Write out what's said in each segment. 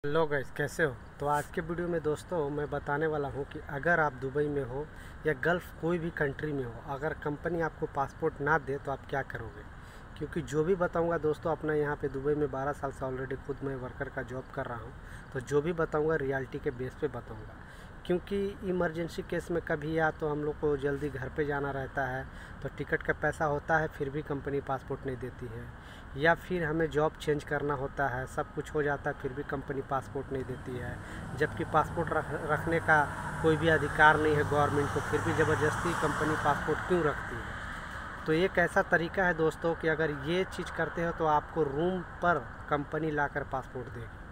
Hello guys, कैसे हो। तो आज के वीडियो में दोस्तों मैं बताने वाला हूं कि अगर आप दुबई में हो या गल्फ़ कोई भी कंट्री में हो, अगर कंपनी आपको पासपोर्ट ना दे तो आप क्या करोगे। क्योंकि जो भी बताऊंगा दोस्तों, अपना यहाँ पे दुबई में 12 साल से ऑलरेडी खुद मैं वर्कर का जॉब कर रहा हूँ। तो जो भी बताऊँगा रियलिटी के बेस पे बताऊँगा। क्योंकि इमरजेंसी केस में कभी या तो हम लोग को जल्दी घर पे जाना रहता है, तो टिकट का पैसा होता है फिर भी कंपनी पासपोर्ट नहीं देती है, या फिर हमें जॉब चेंज करना होता है, सब कुछ हो जाता है फिर भी कंपनी पासपोर्ट नहीं देती है। जबकि पासपोर्ट रखने का कोई भी अधिकार नहीं है गवर्नमेंट को, फिर भी ज़बरदस्ती कंपनी पासपोर्ट क्यों रखती है। तो एक ऐसा तरीका है दोस्तों कि अगर ये चीज़ करते हो तो आपको रूम पर कंपनी लाकर पासपोर्ट देगी।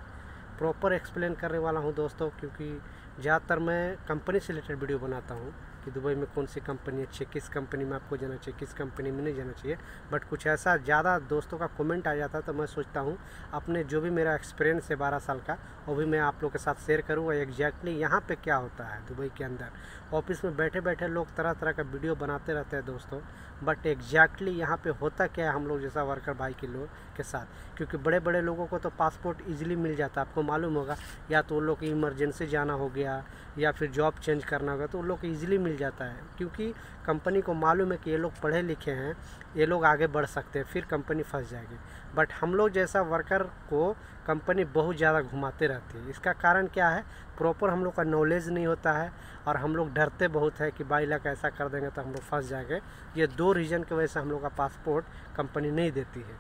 प्रॉपर एक्सप्लेन करने वाला हूँ दोस्तों, क्योंकि ज़्यादातर मैं कंपनी से रिलेटेड वीडियो बनाता हूँ कि दुबई में कौन सी कंपनी अच्छी है, किस कंपनी में आपको जाना चाहिए, किस कंपनी में नहीं जाना चाहिए। बट कुछ ऐसा ज़्यादा दोस्तों का कमेंट आ जाता है, तो मैं सोचता हूँ अपने जो भी मेरा एक्सपीरियंस है 12 साल का, वो भी मैं आप लोग के साथ शेयर करूँगा। एग्जैक्टली यहाँ पे क्या होता है दुबई के अंदर। ऑफिस में बैठे बैठे लोग तरह तरह का वीडियो बनाते रहते हैं दोस्तों, बट एग्जैक्टली यहाँ पे होता क्या है हम लोग जैसा वर्कर भाई के लोग के साथ। क्योंकि बड़े बड़े लोगों को तो पासपोर्ट ईजिली मिल जाता है, आपको मालूम होगा। या तो उन लोग की इमरजेंसी जाना हो गया या फिर जॉब चेंज करना होगा तो उन लोग को ईजिली मिल जाता है, क्योंकि कंपनी को मालूम है कि ये लोग पढ़े लिखे हैं, ये लोग आगे बढ़ सकते हैं, फिर कंपनी फंस जाएगी। बट हम लोग जैसा वर्कर को कंपनी बहुत ज़्यादा घुमाते रहती है। इसका कारण क्या है, प्रॉपर हम लोग का नॉलेज नहीं होता है और हम लोग डरते बहुत है कि बाई लाख ऐसा कर देंगे तो हम लोग फंस जाएंगे। ये दो रीज़न की वजह से हम लोग का पासपोर्ट कंपनी नहीं देती है।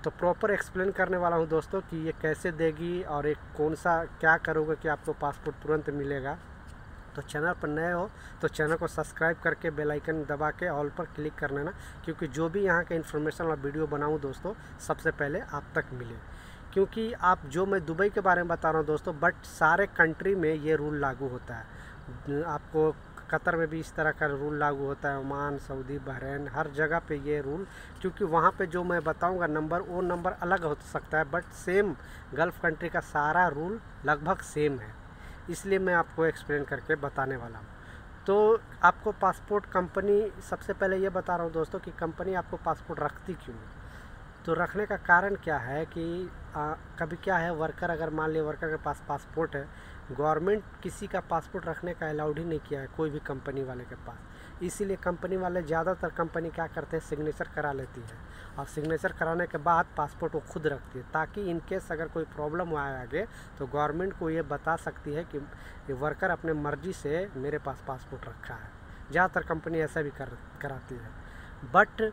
तो प्रॉपर एक्सप्लेन करने वाला हूँ दोस्तों कि ये कैसे देगी और एक कौन सा क्या करोगे कि आपको पासपोर्ट तुरंत मिलेगा। तो चैनल पर नए हो तो चैनल को सब्सक्राइब करके बेल आइकन दबा के ऑल पर क्लिक कर लेना, क्योंकि जो भी यहाँ का इन्फॉर्मेशन और वीडियो बनाऊँ दोस्तों सबसे पहले आप तक मिले। क्योंकि आप जो मैं दुबई के बारे में बता रहा हूँ दोस्तों, बट सारे कंट्री में ये रूल लागू होता है। आपको कतर में भी इस तरह का रूल लागू होता है, ओमान, सऊदी, बहरीन, हर जगह पे ये रूल। क्योंकि वहाँ पे जो मैं बताऊँगा नंबर, वो नंबर अलग हो सकता है, बट सेम गल्फ़ कंट्री का सारा रूल लगभग सेम है। इसलिए मैं आपको एक्सप्लेन करके बताने वाला हूँ। तो आपको पासपोर्ट कंपनी, सबसे पहले ये बता रहा हूँ दोस्तों कि कंपनी आपको पासपोर्ट रखती क्यों है। तो रखने का कारण क्या है कि कभी क्या है, वर्कर अगर मान लिया वर्कर के पास पासपोर्ट है, गवर्नमेंट किसी का पासपोर्ट रखने का अलाउड ही नहीं किया है कोई भी कंपनी वाले के पास। इसीलिए कंपनी वाले ज़्यादातर कंपनी क्या करते हैं, सिग्नेचर करा लेती है और सिग्नेचर कराने के बाद पासपोर्ट वो खुद रखती है, ताकि इनकेस अगर कोई प्रॉब्लम आए आगे तो गवर्नमेंट को ये बता सकती है कि ये वर्कर अपने मर्जी से मेरे पास पासपोर्ट रखा है। ज़्यादातर कंपनी ऐसा भी कराती है। बट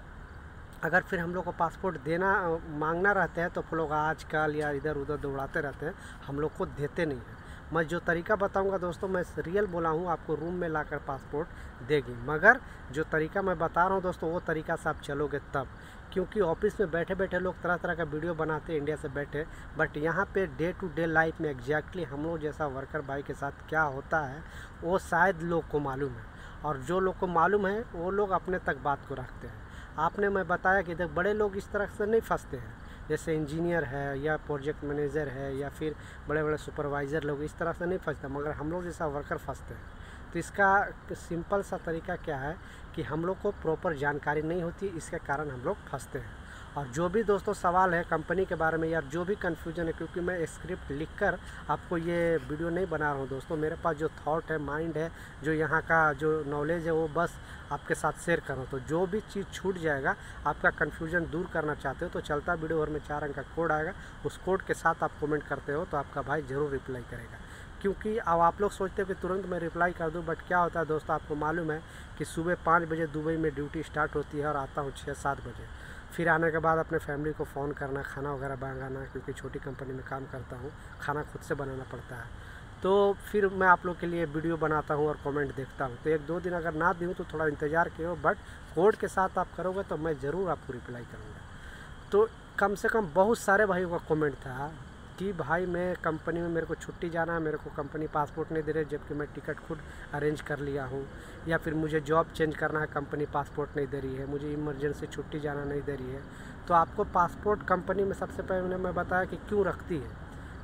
अगर फिर हम लोग को पासपोर्ट देना मांगना रहता है तो फिर लोग आजकल या इधर उधर दौड़ाते रहते हैं, हम लोग को देते नहीं हैं। मैं जो तरीका बताऊंगा दोस्तों, मैं रियल बोला हूँ, आपको रूम में लाकर पासपोर्ट देगी। मगर जो तरीका मैं बता रहा हूँ दोस्तों, वो तरीका से आप चलोगे तब। क्योंकि ऑफिस में बैठे बैठे लोग तरह तरह का वीडियो बनाते हैं इंडिया से बैठे, बट यहाँ पे डे टू डे लाइफ में एग्जैक्टली हम लोग जैसा वर्कर भाई के साथ क्या होता है वो शायद लोग को मालूम है, और जो लोग को मालूम है वो लोग अपने तक बात को रखते हैं। आपने मैं बताया कि देख, बड़े लोग इस तरह से नहीं फंसते हैं, जैसे इंजीनियर है या प्रोजेक्ट मैनेजर है या फिर बड़े बड़े सुपरवाइज़र लोग इस तरह से नहीं फंसते, मगर हम लोग जैसा वर्कर फंसते हैं। तो इसका सिंपल सा तरीका क्या है कि हम लोग को प्रॉपर जानकारी नहीं होती, इसके कारण हम लोग फंसते हैं। और जो भी दोस्तों सवाल है कंपनी के बारे में या जो भी कन्फ्यूजन है, क्योंकि मैं स्क्रिप्ट लिखकर आपको ये वीडियो नहीं बना रहा हूँ दोस्तों, मेरे पास जो थॉट है, माइंड है, जो यहाँ का जो नॉलेज है, वो बस आपके साथ शेयर कर रहा हूँ। तो जो भी चीज़ छूट जाएगा, आपका कन्फ्यूजन दूर करना चाहते हो तो चलता वीडियो भर में 4 अंक का कोड आएगा, उस कोड के साथ आप कमेंट करते हो तो आपका भाई ज़रूर रिप्लाई करेगा। क्योंकि अब आप लोग सोचते हो कि तुरंत मैं रिप्लाई कर दूं, बट क्या होता है दोस्तों, आपको मालूम है कि सुबह 5 बजे दुबई में ड्यूटी स्टार्ट होती है और आता हूँ 6-7 बजे। फिर आने के बाद अपने फैमिली को फ़ोन करना, खाना वगैरह मंगाना, क्योंकि छोटी कंपनी में काम करता हूँ, खाना खुद से बनाना पड़ता है। तो फिर मैं आप लोग के लिए वीडियो बनाता हूँ और कमेंट देखता हूँ। तो 1-2 दिन अगर ना दूँ तो थोड़ा इंतज़ार करो, बट कोड के साथ आप करोगे तो मैं ज़रूर आपको रिप्लाई करूँगा। तो कम से कम बहुत सारे भाइयों का कमेंट था कि भाई मैं कंपनी में, मेरे को छुट्टी जाना है, मेरे को कंपनी पासपोर्ट नहीं दे रही जबकि मैं टिकट खुद अरेंज कर लिया हूँ, या फिर मुझे जॉब चेंज करना है, कंपनी पासपोर्ट नहीं दे रही है, मुझे इमरजेंसी छुट्टी जाना नहीं दे रही है। तो आपको पासपोर्ट कंपनी में सबसे पहले मैं बताया कि क्यों रखती है।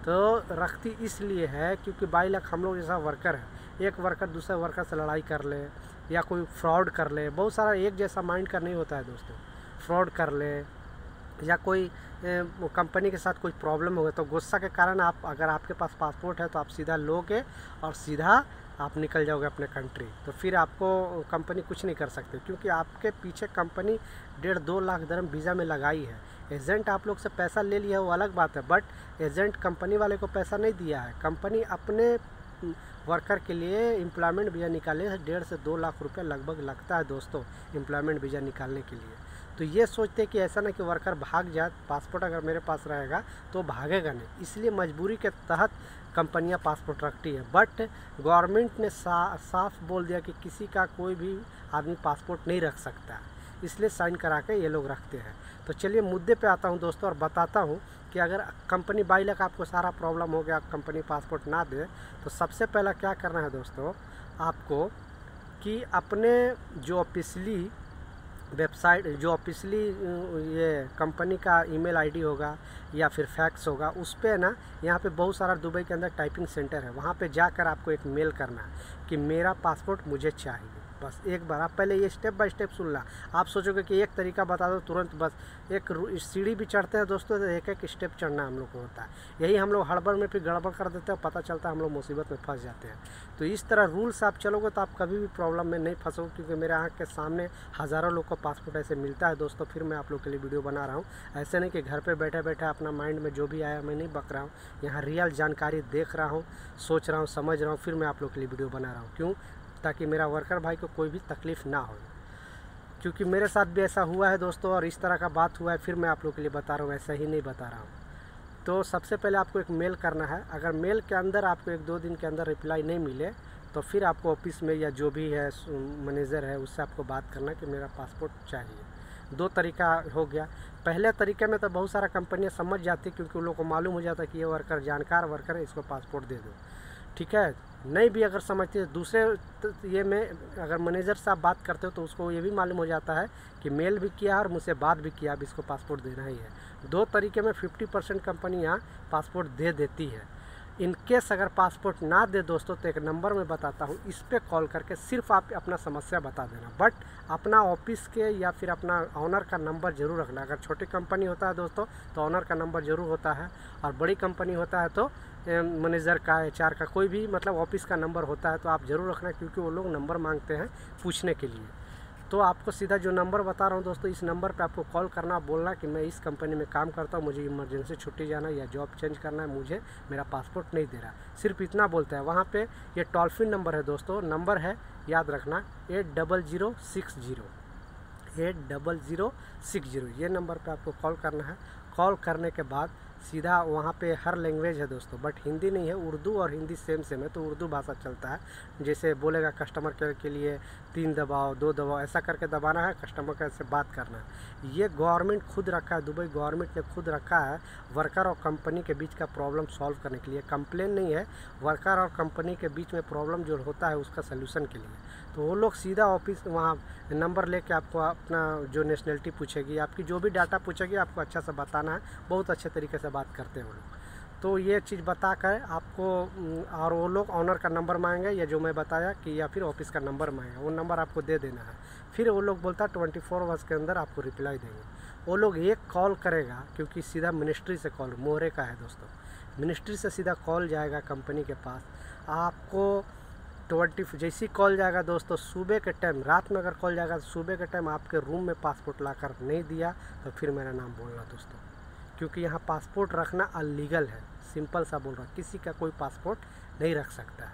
तो रखती इसलिए है क्योंकि बाई लाख हम लोग जैसा वर्कर है, एक वर्कर दूसरे वर्कर से लड़ाई कर ले या कोई फ्रॉड कर ले, बहुत सारा एक जैसा माइंड का नहीं होता है दोस्तों, फ्रॉड कर ले या कोई कंपनी के साथ कोई प्रॉब्लम हो गया तो गुस्सा के कारण आप, अगर आपके पास पासपोर्ट है तो आप सीधा लोगे और सीधा आप निकल जाओगे अपने कंट्री। तो फिर आपको कंपनी कुछ नहीं कर सकते, क्योंकि आपके पीछे कंपनी 1.5-2 लाख दिरहम वीज़ा में लगाई है। एजेंट आप लोग से पैसा ले लिया वो अलग बात है, बट एजेंट कंपनी वाले को पैसा नहीं दिया है। कंपनी अपने वर्कर के लिए एम्प्लॉयमेंट वीज़ा निकाले 1.5 से 2 लाख रुपए लगभग लगता है दोस्तों एम्प्लॉयमेंट वीज़ा निकालने के लिए। तो ये सोचते कि ऐसा ना कि वर्कर भाग जाए, पासपोर्ट अगर मेरे पास रहेगा तो भागेगा नहीं, इसलिए मजबूरी के तहत कंपनियां पासपोर्ट रखती है। बट गवर्नमेंट ने साफ बोल दिया कि किसी का कोई भी आदमी पासपोर्ट नहीं रख सकता, इसलिए साइन करा के ये लोग रखते हैं। तो चलिए मुद्दे पे आता हूँ दोस्तों और बताता हूँ कि अगर कंपनी 22 लाख आपको सारा प्रॉब्लम हो गया, कंपनी पासपोर्ट ना दे, तो सबसे पहला क्या करना है दोस्तों आपको कि अपने जो पिछली वेबसाइट, जो ऑफिशियली ये कंपनी का ईमेल आईडी होगा या फिर फैक्स होगा, उस पर ना यहाँ पे बहुत सारा दुबई के अंदर टाइपिंग सेंटर है, वहाँ पे जाकर आपको एक मेल करना है कि मेरा पासपोर्ट मुझे चाहिए। बस एक बार आप पहले ये स्टेप बाय स्टेप सुनना। आप सोचोगे कि एक तरीका बता दो तुरंत, बस एक सीढ़ी भी चढ़ते हैं दोस्तों तो एक एक स्टेप चढ़ना हम लोग को होता है। यही हम लोग हड़बड़ में फिर गड़बड़ कर देते हैं, पता चलता है हम लोग मुसीबत में फंस जाते हैं। तो इस तरह रूल्स आप चलोगे तो आप कभी भी प्रॉब्लम में नहीं फंसोगे, क्योंकि मेरे आँख के सामने हज़ारों लोग को पासपोर्ट ऐसे मिलता है दोस्तों। फिर मैं आप लोग के लिए वीडियो बना रहा हूँ, ऐसे नहीं कि घर पर बैठे बैठे अपना माइंड में जो भी आया मैं नहीं बक रहा हूँ, यहाँ रियल जानकारी देख रहा हूँ, सोच रहा हूँ, समझ रहा हूँ, फिर मैं आप लोग के लिए वीडियो बना रहा हूँ। क्यों? ताकि मेरा वर्कर भाई को कोई भी तकलीफ़ ना हो, क्योंकि मेरे साथ भी ऐसा हुआ है दोस्तों और इस तरह का बात हुआ है, फिर मैं आप लोग के लिए बता रहा हूँ, ऐसा ही नहीं बता रहा हूँ। तो सबसे पहले आपको एक मेल करना है। अगर मेल के अंदर आपको 1-2 दिन के अंदर रिप्लाई नहीं मिले तो फिर आपको ऑफिस में या जो भी है मैनेजर है उससे आपको बात करना कि मेरा पासपोर्ट चाहिए। 2 तरीका हो गया। पहले तरीके में तो बहुत सारा कंपनियाँ समझ जाती, क्योंकि उन लोगों को मालूम हो जाता कि ये वर्कर जानकार वर्कर है, इसको पासपोर्ट दे दो, ठीक है। नहीं भी अगर समझते दूसरे ये में अगर मैनेजर से आप बात करते हो तो उसको ये भी मालूम हो जाता है कि मेल भी किया और मुझसे बात भी किया, अब इसको पासपोर्ट देना ही है। 2 तरीके में 50% कंपनियाँ पासपोर्ट दे देती है। इन केस अगर पासपोर्ट ना दे दोस्तों तो एक नंबर मैं बताता हूँ, इस पर कॉल करके सिर्फ आप अपना समस्या बता देना, बट अपना ऑफिस के या फिर अपना ऑनर का नंबर ज़रूर रखना। अगर छोटी कंपनी होता है दोस्तों तो ऑनर का नंबर ज़रूर होता है, और बड़ी कंपनी होता है तो मैनेजर का, HR का, कोई भी मतलब ऑफिस का नंबर होता है, तो आप ज़रूर रखना, क्योंकि वो लोग नंबर मांगते हैं पूछने के लिए। तो आपको सीधा जो नंबर बता रहा हूँ दोस्तों, इस नंबर पे आपको कॉल करना, बोलना कि मैं इस कंपनी में काम करता हूँ, मुझे इमरजेंसी छुट्टी जाना या जॉब चेंज करना है, मुझे मेरा पासपोर्ट नहीं दे रहा। सिर्फ इतना बोलते हैं। वहाँ पे ये टोल फ्री नंबर है दोस्तों, नंबर है याद रखना 80060, 80060। ये नंबर पे आपको कॉल करना है। कॉल करने के बाद सीधा वहाँ पे हर लैंग्वेज है दोस्तों, बट हिंदी नहीं है, उर्दू और हिंदी सेम है, तो उर्दू भाषा चलता है। जैसे बोलेगा कस्टमर केयर के लिए 3 दबाओ 2 दबाओ, ऐसा करके दबाना है, कस्टमर केयर से बात करना है। ये गवर्नमेंट खुद रखा है, दुबई गवर्नमेंट ने खुद रखा है वर्कर और कंपनी के बीच का प्रॉब्लम सॉल्व करने के लिए। कंप्लेन नहीं है, वर्कर और कंपनी के बीच में प्रॉब्लम जो होता है उसका सलूशन के लिए। तो वो लोग सीधा ऑफिस वहाँ नंबर लेके आपको अपना जो नेशनलिटी पूछेगी, आपकी जो भी डाटा पूछेगी, आपको अच्छा से बताना है। बहुत अच्छे तरीके से बात करते हैं वो लोग। तो ये चीज़ बता कर आपको, और वो लोग ऑनर का नंबर मांगेंगे या जो मैं बताया कि, या फिर ऑफिस का नंबर मांगेगा, वो नंबर आपको दे देना है। फिर वो लोग बोलता है 24 आवर्स के अंदर आपको रिप्लाई देंगे। वो लोग एक कॉल करेगा, क्योंकि सीधा मिनिस्ट्री से कॉल मोहरे का है दोस्तों, मिनिस्ट्री से सीधा कॉल जाएगा कंपनी के पास। आपको जैसी कॉल जाएगा दोस्तों सुबह के टाइम, रात में अगर कॉल जाएगा तो सुबह के टाइम आपके रूम में पासपोर्ट लाकर नहीं दिया तो फिर मेरा नाम बोलना दोस्तों, क्योंकि यहाँ पासपोर्ट रखना अनलीगल है। सिंपल सा बोल रहा हूँ, किसी का कोई पासपोर्ट नहीं रख सकता है।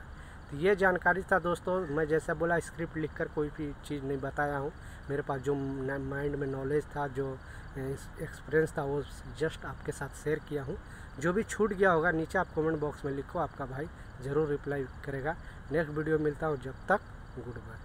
तो ये जानकारी था दोस्तों, मैं जैसा बोला स्क्रिप्ट लिखकर कोई भी चीज़ नहीं बताया हूँ। मेरे पास जो माइंड में नॉलेज था, जो एक्सपीरियंस था, वो जस्ट आपके साथ शेयर किया हूँ। जो भी छूट गया होगा नीचे आप कमेंट बॉक्स में लिखो, आपका भाई ज़रूर रिप्लाई करेगा। नेक्स्ट वीडियो मिलता हूँ, जब तक गुड बाय।